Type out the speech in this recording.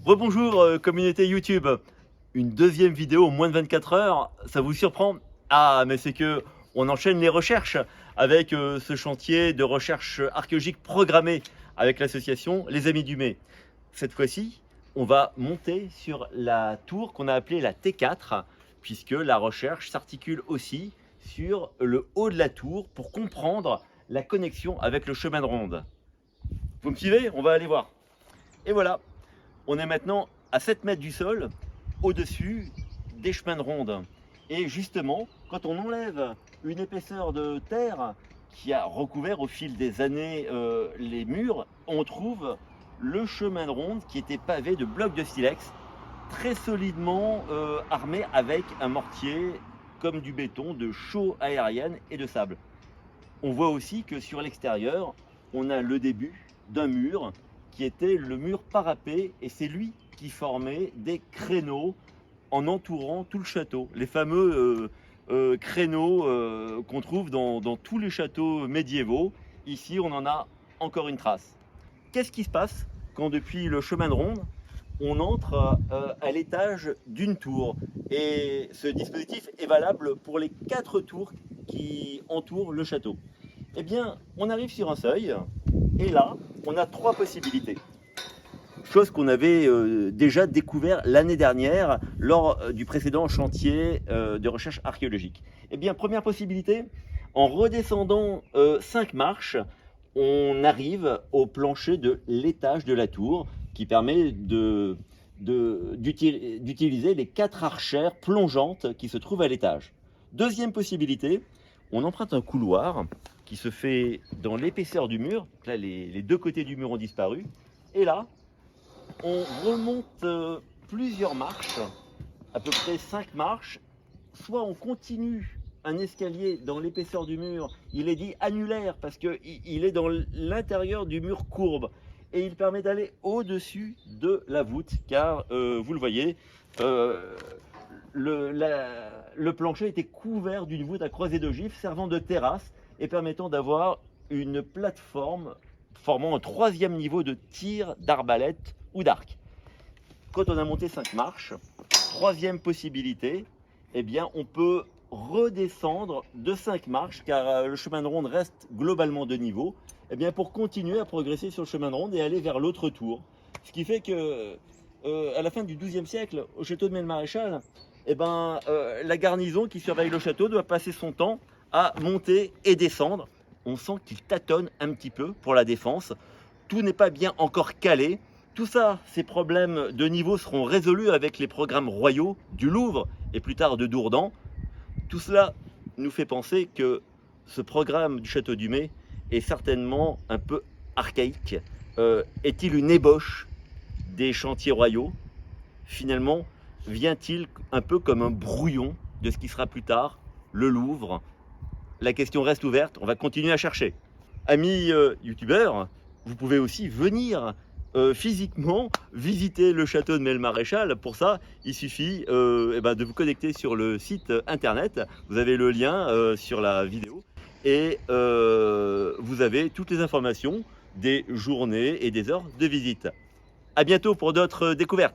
Rebonjour communauté YouTube. Une deuxième vidéo en moins de 24 heures, ça vous surprend? Ah, mais c'est que on enchaîne les recherches avec ce chantier de recherche archéologique programmé avec l'association Les Amis du Mai. Cette fois-ci, on va monter sur la tour qu'on a appelée la T4, puisque la recherche s'articule aussi sur le haut de la tour pour comprendre la connexion avec le chemin de ronde. Vous me suivez? On va aller voir. Et voilà, on est maintenant à 7 mètres du sol, au-dessus des chemins de ronde. Et justement, quand on enlève une épaisseur de terre qui a recouvert au fil des années les murs, on trouve le chemin de ronde qui était pavé de blocs de silex, très solidement armés avec un mortier comme du béton, de chaux aérienne et de sable. On voit aussi que sur l'extérieur, on a le début d'un mur qui était le mur parapet, et c'est lui qui formait des créneaux en entourant tout le château. Les fameux créneaux qu'on trouve dans tous les châteaux médiévaux. Ici, on en a encore une trace. Qu'est-ce qui se passe quand depuis le chemin de ronde, on entre à l'étage d'une tour? Et ce dispositif est valable pour les 4 tours qui entourent le château. Eh bien, on arrive sur un seuil, et là, on a 3 possibilités. Chose qu'on avait déjà découvert l'année dernière lors du précédent chantier de recherche archéologique. Eh bien, première possibilité, en redescendant 5 marches, on arrive au plancher de l'étage de la tour qui permet d'utiliser les 4 archères plongeantes qui se trouvent à l'étage. Deuxième possibilité, on emprunte un couloir qui se fait dans l'épaisseur du mur. Là, les 2 côtés du mur ont disparu. Et là, on remonte plusieurs marches, à peu près 5 marches. Soit on continue un escalier dans l'épaisseur du mur, il est dit annulaire parce qu'il est dans l'intérieur du mur courbe. Et il permet d'aller au-dessus de la voûte, car vous le voyez, le plancher était couvert d'une voûte à croisée d'ogives servant de terrasse et permettant d'avoir une plateforme formant un 3e niveau de tir d'arbalète ou d'arc. Quand on a monté 5 marches, 3e possibilité, eh bien on peut redescendre de 5 marches, car le chemin de ronde reste globalement de niveau, eh bien pour continuer à progresser sur le chemin de ronde et aller vers l'autre tour. Ce qui fait que à la fin du XIIe siècle, au château de Melle-Maréchal, eh ben, la garnison qui surveille le château doit passer son temps à monter et descendre. On sent qu'il tâtonne un petit peu pour la défense. Tout n'est pas bien encore calé. Tout ça, ces problèmes de niveau seront résolus avec les programmes royaux du Louvre et plus tard de Dourdan. Tout cela nous fait penser que ce programme du château du Mai est certainement un peu archaïque. Est-il une ébauche des chantiers royaux? Finalement, vient-il un peu comme un brouillon de ce qui sera plus tard le Louvre? La question reste ouverte, on va continuer à chercher. Amis youtubeurs, vous pouvez aussi venir physiquement visiter le château de Melle-Maréchal. Pour ça, il suffit de vous connecter sur le site internet. Vous avez le lien sur la vidéo et vous avez toutes les informations des journées et des heures de visite. À bientôt pour d'autres découvertes.